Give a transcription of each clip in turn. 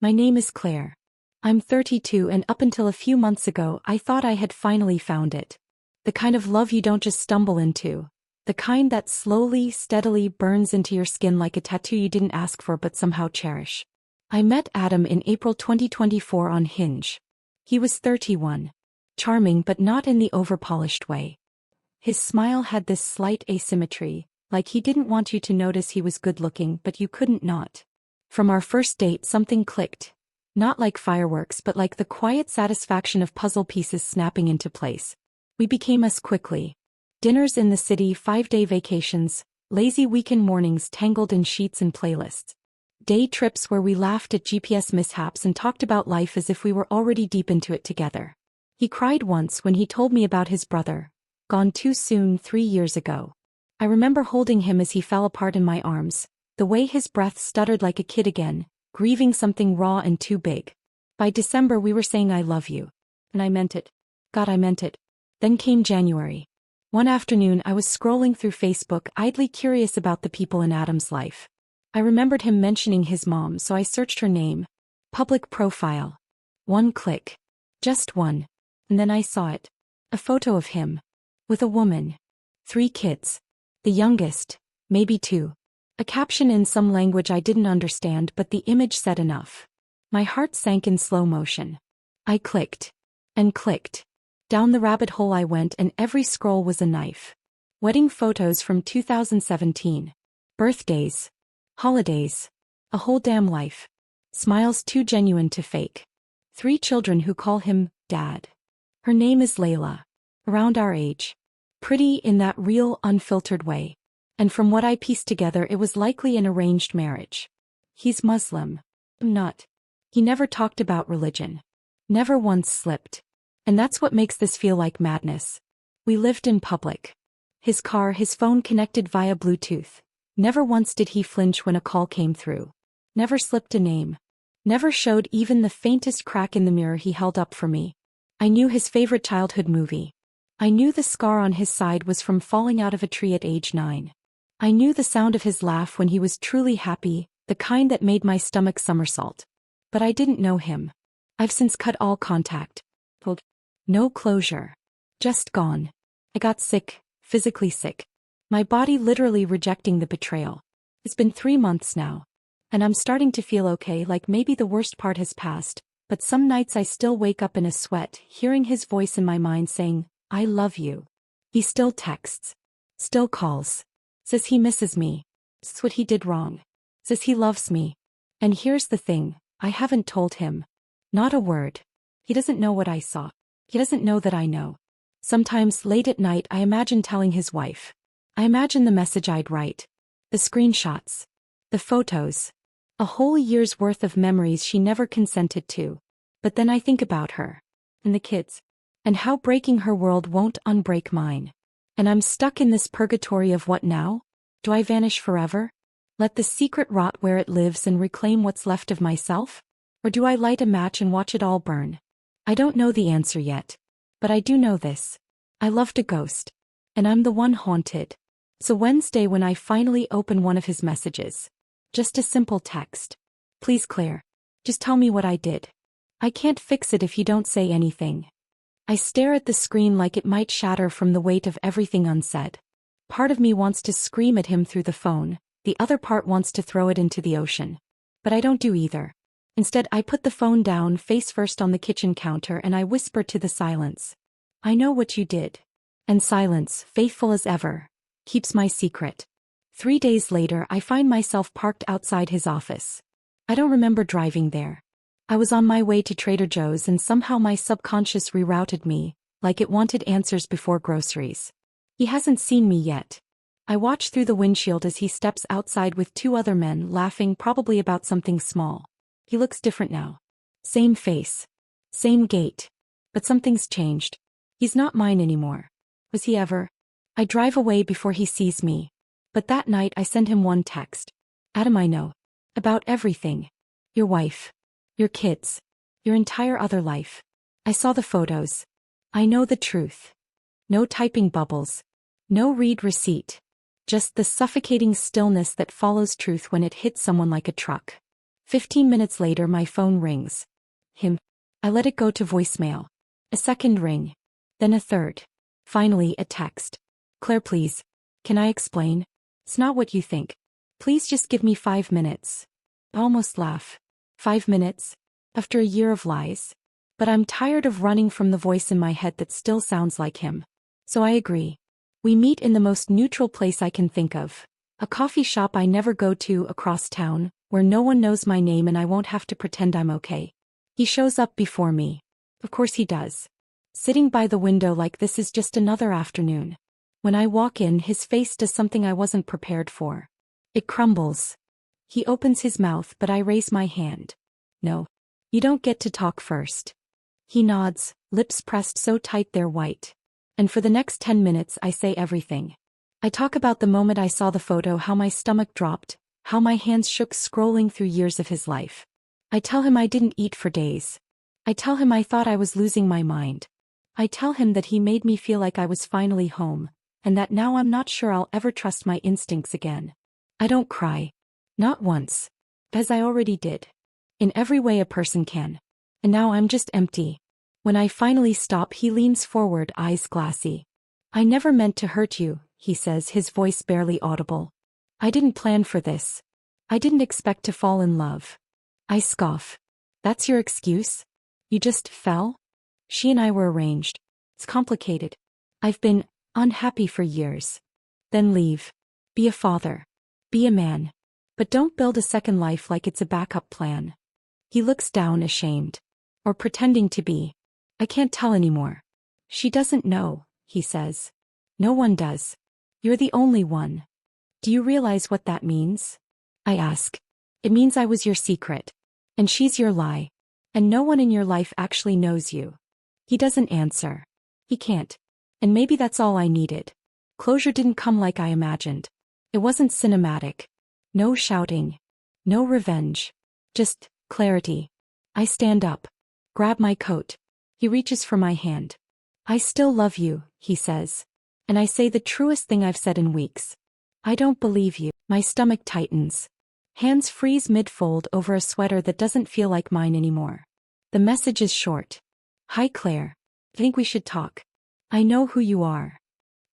My name is Claire. I'm 32 and up until a few months ago I thought I had finally found it. The kind of love you don't just stumble into. The kind that slowly, steadily burns into your skin like a tattoo you didn't ask for but somehow cherish. I met Adam in April 2024 on Hinge. He was 31. Charming but not in the overpolished way. His smile had this slight asymmetry, like he didn't want you to notice he was good-looking but you couldn't not. From our first date something clicked. Not like fireworks but like the quiet satisfaction of puzzle pieces snapping into place. We became us quickly. Dinners in the city, 5-day vacations, lazy weekend mornings tangled in sheets and playlists. Day trips where we laughed at GPS mishaps and talked about life as if we were already deep into it together. He cried once when he told me about his brother, gone too soon 3 years ago. I remember holding him as he fell apart in my arms, the way his breath stuttered like a kid again, grieving something raw and too big. By December we were saying I love you. And I meant it. God, I meant it. Then came January. One afternoon I was scrolling through Facebook, idly curious about the people in Adam's life. I remembered him mentioning his mom, so I searched her name. Public profile. One click. Just one. And then I saw it. A photo of him. With a woman. 3 kids. The youngest, maybe 2. A caption in some language I didn't understand, but the image said enough. My heart sank in slow motion. I clicked. And clicked. Down the rabbit hole I went and every scroll was a knife. Wedding photos from 2017. Birthdays. Holidays. A whole damn life. Smiles too genuine to fake. 3 children who call him Dad. Her name is Layla. Around our age. Pretty in that real, unfiltered way. And from what I pieced together it was likely an arranged marriage. He's Muslim. I'm not. He never talked about religion. Never once slipped. And that's what makes this feel like madness. We lived in public. His car, his phone connected via Bluetooth. Never once did he flinch when a call came through. Never slipped a name. Never showed even the faintest crack in the mirror he held up for me. I knew his favorite childhood movie. I knew the scar on his side was from falling out of a tree at age 9. I knew the sound of his laugh when he was truly happy, the kind that made my stomach somersault. But I didn't know him. I've since cut all contact. No closure. Just gone. I got sick, physically sick. My body literally rejecting the betrayal. It's been 3 months now. And I'm starting to feel okay, like maybe the worst part has passed, but some nights I still wake up in a sweat, hearing his voice in my mind saying, I love you. He still texts. Still calls. Says he misses me. Says what he did wrong. Says he loves me. And here's the thing, I haven't told him. Not a word. He doesn't know what I saw. He doesn't know that I know. Sometimes, late at night, I imagine telling his wife. I imagine the message I'd write. The screenshots. The photos. A whole year's worth of memories she never consented to. But then I think about her. And the kids. And how breaking her world won't unbreak mine. And I'm stuck in this purgatory of what now? Do I vanish forever? Let the secret rot where it lives and reclaim what's left of myself? Or do I light a match and watch it all burn? I don't know the answer yet. But I do know this. I loved a ghost. And I'm the one haunted. So Wednesday when I finally open one of his messages. Just a simple text. Please Claire. Just tell me what I did. I can't fix it if you don't say anything. I stare at the screen like it might shatter from the weight of everything unsaid. Part of me wants to scream at him through the phone, the other part wants to throw it into the ocean. But I don't do either. Instead I put the phone down face first on the kitchen counter and I whisper to the silence. I know what you did. And silence, faithful as ever, keeps my secret. 3 days later I find myself parked outside his office. I don't remember driving there. I was on my way to Trader Joe's and somehow my subconscious rerouted me, like it wanted answers before groceries. He hasn't seen me yet. I watch through the windshield as he steps outside with 2 other men laughing probably about something small. He looks different now. Same face. Same gait. But something's changed. He's not mine anymore. Was he ever? I drive away before he sees me. But that night I send him one text. Adam, I know. About everything. Your wife. Your kids. Your entire other life. I saw the photos. I know the truth. No typing bubbles. No read receipt. Just the suffocating stillness that follows truth when it hits someone like a truck. 15 minutes later my phone rings. Him. I let it go to voicemail. A second ring. Then a third. Finally a text. Claire, please. Can I explain? It's not what you think. Please just give me 5 minutes. I almost laugh. 5 minutes? After a year of lies? But I'm tired of running from the voice in my head that still sounds like him. So I agree. We meet in the most neutral place I can think of. A coffee shop I never go to across town, where no one knows my name and I won't have to pretend I'm okay. He shows up before me. Of course he does. Sitting by the window like this is just another afternoon. When I walk in, his face does something I wasn't prepared for. It crumbles. He opens his mouth, but I raise my hand. No. You don't get to talk first. He nods, lips pressed so tight they're white. And for the next 10 minutes I say everything. I talk about the moment I saw the photo, how my stomach dropped, how my hands shook scrolling through years of his life. I tell him I didn't eat for days. I tell him I thought I was losing my mind. I tell him that he made me feel like I was finally home, and that now I'm not sure I'll ever trust my instincts again. I don't cry. Not once. As I already did. In every way a person can. And now I'm just empty. When I finally stop, he leans forward, eyes glassy. I never meant to hurt you, he says, his voice barely audible. I didn't plan for this. I didn't expect to fall in love. I scoff. That's your excuse? You just fell? She and I were arranged. It's complicated. I've been unhappy for years. Then leave. Be a father. Be a man. But don't build a second life like it's a backup plan. He looks down, ashamed. Or pretending to be. I can't tell anymore. She doesn't know, he says. No one does. You're the only one. Do you realize what that means? I ask. It means I was your secret. And she's your lie. And no one in your life actually knows you. He doesn't answer. He can't. And maybe that's all I needed. Closure didn't come like I imagined. It wasn't cinematic. No shouting. No revenge. Just clarity. I stand up. Grab my coat. He reaches for my hand. I still love you, he says. And I say the truest thing I've said in weeks. I don't believe you. My stomach tightens. Hands freeze mid-fold over a sweater that doesn't feel like mine anymore. The message is short. Hi Claire. Think we should talk. I know who you are.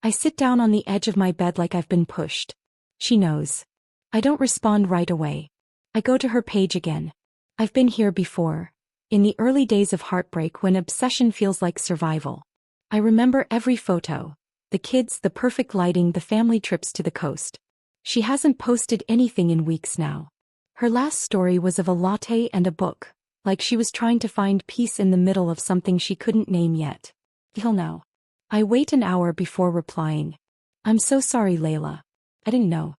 I sit down on the edge of my bed like I've been pushed. She knows. I don't respond right away. I go to her page again. I've been here before. In the early days of heartbreak when obsession feels like survival. I remember every photo. The kids, the perfect lighting, the family trips to the coast. She hasn't posted anything in weeks now. Her last story was of a latte and a book, like she was trying to find peace in the middle of something she couldn't name yet. Till now. I wait an hour before replying. I'm so sorry, Layla. I didn't know.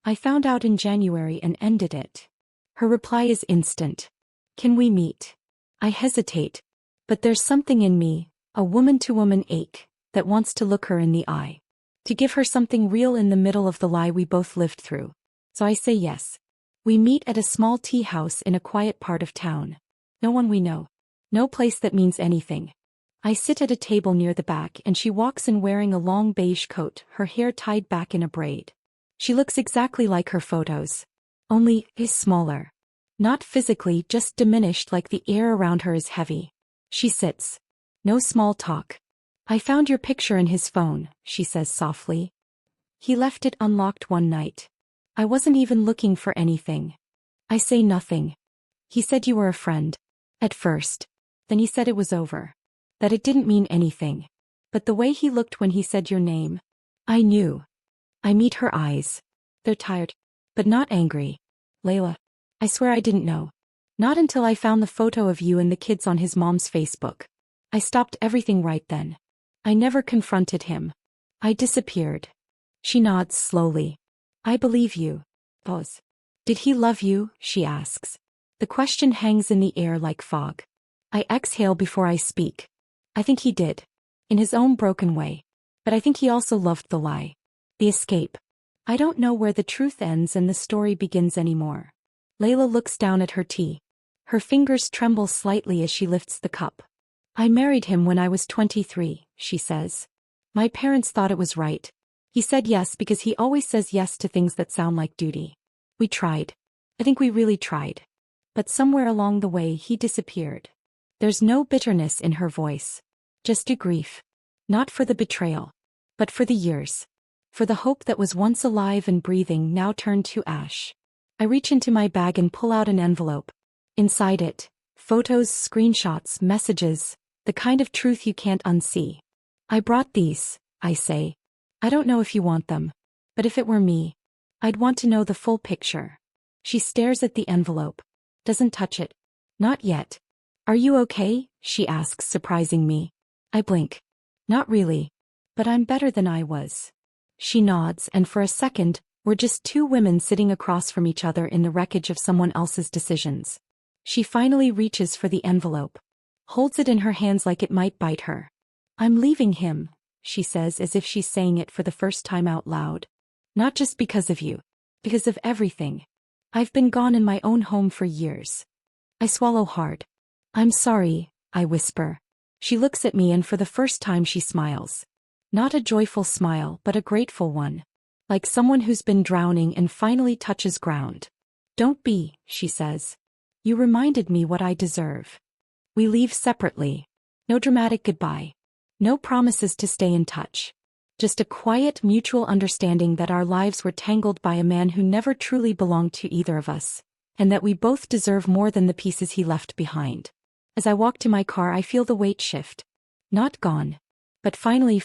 I found out in January and ended it. Her reply is instant. Can we meet? I hesitate. But there's something in me, a woman-to-woman ache, that wants to look her in the eye. To give her something real in the middle of the lie we both lived through. So I say yes. We meet at a small tea house in a quiet part of town. No one we know. No place that means anything. I sit at a table near the back and she walks in wearing a long beige coat, her hair tied back in a braid. She looks exactly like her photos. Only, is smaller. Not physically, just diminished, like the air around her is heavy. She sits. No small talk. I found your picture in his phone, she says softly. He left it unlocked one night. I wasn't even looking for anything. I say nothing. He said you were a friend. At first. Then he said it was over. That it didn't mean anything. But the way he looked when he said your name. I knew. I meet her eyes. They're tired. But not angry. Layla. I swear I didn't know. Not until I found the photo of you and the kids on his mom's Facebook. I stopped everything right then. I never confronted him. I disappeared. She nods slowly. I believe you. Pause. Did he love you? She asks. The question hangs in the air like fog. I exhale before I speak. I think he did. In his own broken way. But I think he also loved the lie. The escape. I don't know where the truth ends and the story begins anymore. Layla looks down at her tea. Her fingers tremble slightly as she lifts the cup. I married him when I was 23, she says. My parents thought it was right. He said yes because he always says yes to things that sound like duty. We tried. I think we really tried. But somewhere along the way he disappeared. There's no bitterness in her voice. Just a grief. Not for the betrayal. But for the years. For the hope that was once alive and breathing now turned to ash. I reach into my bag and pull out an envelope. Inside it, photos, screenshots, messages, the kind of truth you can't unsee. I brought these, I say. I don't know if you want them. But if it were me, I'd want to know the full picture. She stares at the envelope. Doesn't touch it. Not yet. Are you okay? She asks, surprising me. I blink. Not really. But I'm better than I was. She nods, and for a second, we're just two women sitting across from each other in the wreckage of someone else's decisions. She finally reaches for the envelope. Holds it in her hands like it might bite her. I'm leaving him, she says as if she's saying it for the first time out loud. Not just because of you. Because of everything. I've been gone in my own home for years. I swallow hard. I'm sorry, I whisper. She looks at me and for the first time she smiles. Not a joyful smile but a grateful one. Like someone who's been drowning and finally touches ground. Don't be, she says. You reminded me what I deserve. We leave separately. No dramatic goodbye. No promises to stay in touch. Just a quiet mutual understanding that our lives were tangled by a man who never truly belonged to either of us, and that we both deserve more than the pieces he left behind. As I walk to my car I feel the weight shift. Not gone. But finally,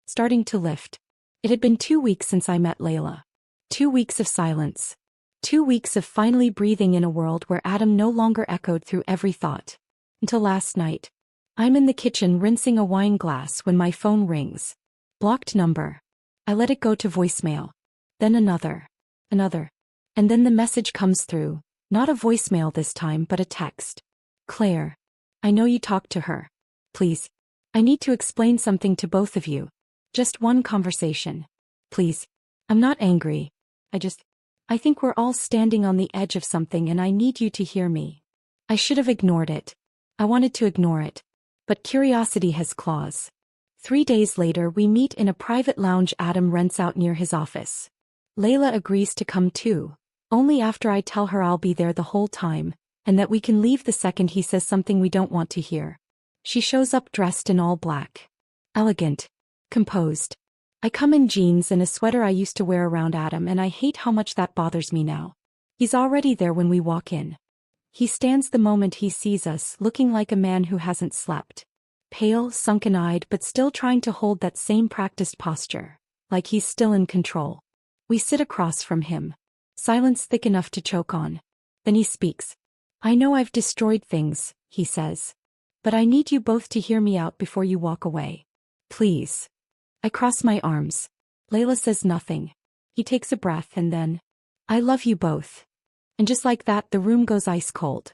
starting to lift. It had been 2 weeks since I met Layla. 2 weeks of silence. 2 weeks of finally breathing in a world where Adam no longer echoed through every thought. Until last night. I'm in the kitchen rinsing a wine glass when my phone rings. Blocked number. I let it go to voicemail. Then another. And then the message comes through. Not a voicemail this time but a text. Claire. I know you talked to her. Please. I need to explain something to both of you. Just one conversation. Please. I'm not angry. I think we're all standing on the edge of something and I need you to hear me. I should have ignored it. I wanted to ignore it. But curiosity has claws. 3 days later we meet in a private lounge Adam rents out near his office. Layla agrees to come too, only after I tell her I'll be there the whole time, and that we can leave the second he says something we don't want to hear. She shows up dressed in all black. Elegant. Composed. I come in jeans and a sweater I used to wear around Adam and I hate how much that bothers me now. He's already there when we walk in. He stands the moment he sees us, looking like a man who hasn't slept. Pale, sunken-eyed but still trying to hold that same practiced posture. Like he's still in control. We sit across from him. Silence thick enough to choke on. Then he speaks. I know I've destroyed things, he says. But I need you both to hear me out before you walk away. Please. I cross my arms. Layla says nothing. He takes a breath and then, I love you both. And just like that the room goes ice cold.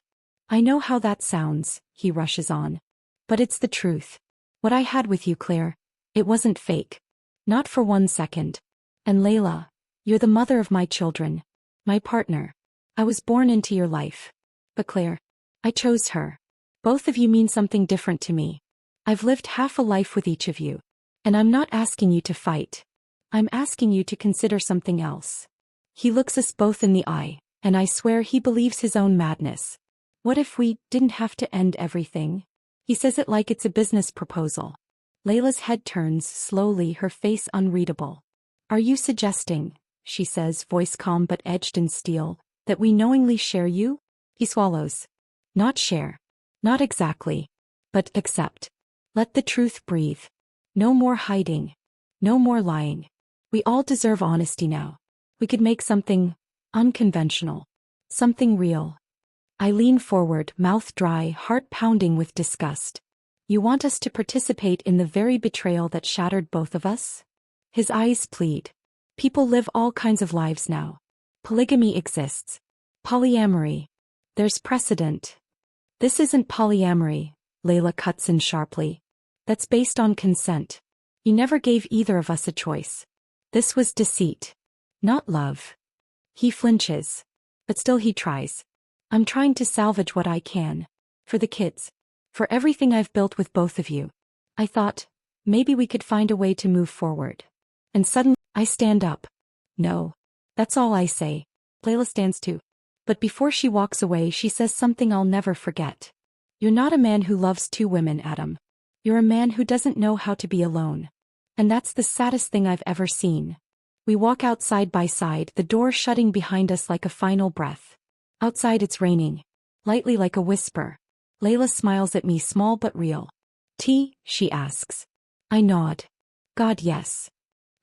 I know how that sounds, he rushes on. But it's the truth. What I had with you, Claire, it wasn't fake. Not for 1 second. And Layla, you're the mother of my children. My partner. I was born into your life. But Claire, I chose her. Both of you mean something different to me. I've lived half a life with each of you. And I'm not asking you to fight. I'm asking you to consider something else. He looks us both in the eye, and I swear he believes his own madness. What if we didn't have to end everything? He says it like it's a business proposal. Layla's head turns slowly, her face unreadable. Are you suggesting, she says, voice calm but edged in steel, that we knowingly share you? He swallows. Not share. Not exactly. But accept. Let the truth breathe. No more hiding. No more lying. We all deserve honesty now. We could make something unconventional. Something real. I lean forward, mouth dry, heart pounding with disgust. You want us to participate in the very betrayal that shattered both of us? His eyes plead. People live all kinds of lives now. Polygamy exists. Polyamory. There's precedent. This isn't polyamory, Layla cuts in sharply. That's based on consent. You never gave either of us a choice. This was deceit. Not love. He flinches. But still he tries. I'm trying to salvage what I can. For the kids. For everything I've built with both of you. I thought, maybe we could find a way to move forward. And suddenly, I stand up. No. That's all I say. Layla stands too. But before she walks away, she says something I'll never forget. You're not a man who loves two women, Adam. You're a man who doesn't know how to be alone. And that's the saddest thing I've ever seen. We walk out side by side, the door shutting behind us like a final breath. Outside it's raining. Lightly like a whisper. Layla smiles at me, small but real. Tea? She asks. I nod. God, yes.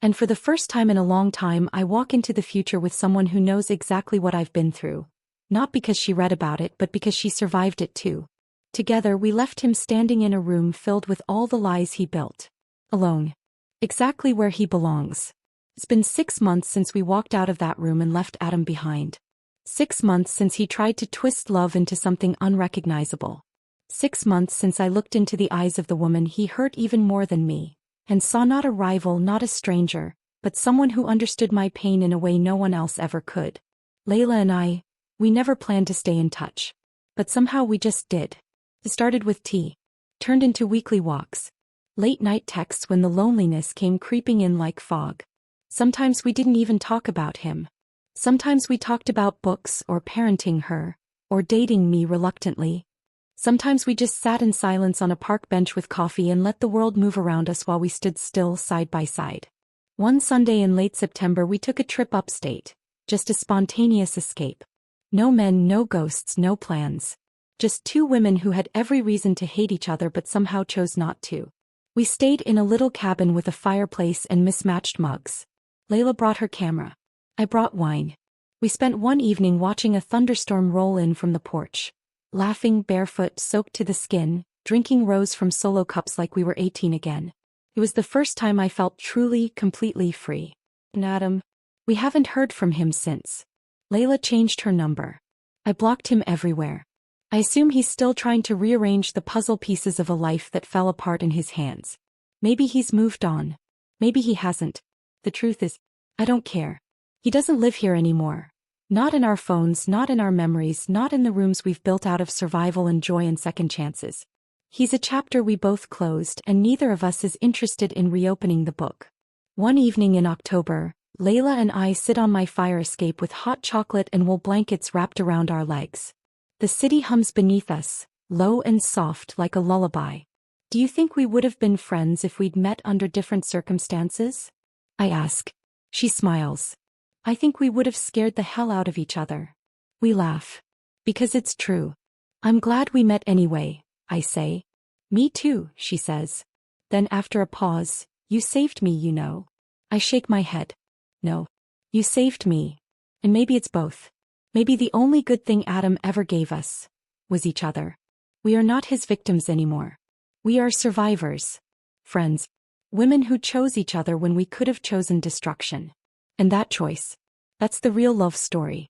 And for the first time in a long time, I walk into the future with someone who knows exactly what I've been through. Not because she read about it, but because she survived it too. Together we left him standing in a room filled with all the lies he built. Alone. Exactly where he belongs. It's been 6 months since we walked out of that room and left Adam behind. 6 months since he tried to twist love into something unrecognizable. 6 months since I looked into the eyes of the woman he hurt even more than me, and saw not a rival, not a stranger, but someone who understood my pain in a way no one else ever could. Layla and we never planned to stay in touch. But somehow we just did. It started with tea. Turned into weekly walks. Late-night texts when the loneliness came creeping in like fog. Sometimes we didn't even talk about him. Sometimes we talked about books or parenting her, or dating me reluctantly. Sometimes we just sat in silence on a park bench with coffee and let the world move around us while we stood still side by side. One Sunday in late September we took a trip upstate. Just a spontaneous escape. No men, no ghosts, no plans. Just two women who had every reason to hate each other but somehow chose not to. We stayed in a little cabin with a fireplace and mismatched mugs. Layla brought her camera. I brought wine. We spent one evening watching a thunderstorm roll in from the porch. Laughing, barefoot, soaked to the skin, drinking rose from solo cups like we were 18 again. It was the first time I felt truly, completely free. And Adam, we haven't heard from him since. Layla changed her number. I blocked him everywhere. I assume he's still trying to rearrange the puzzle pieces of a life that fell apart in his hands. Maybe he's moved on. Maybe he hasn't. The truth is, I don't care. He doesn't live here anymore. Not in our phones, not in our memories, not in the rooms we've built out of survival and joy and second chances. He's a chapter we both closed, and neither of us is interested in reopening the book. One evening in October, Layla and I sit on my fire escape with hot chocolate and wool blankets wrapped around our legs. The city hums beneath us, low and soft like a lullaby. Do you think we would have been friends if we'd met under different circumstances? I ask. She smiles. I think we would have scared the hell out of each other. We laugh. Because it's true. I'm glad we met anyway, I say. Me too, she says. Then after a pause, you saved me, you know. I shake my head. No. You saved me. And maybe it's both. Maybe the only good thing Adam ever gave us was each other. We are not his victims anymore. We are survivors. Friends. Women who chose each other when we could have chosen destruction. And that choice, that's the real love story.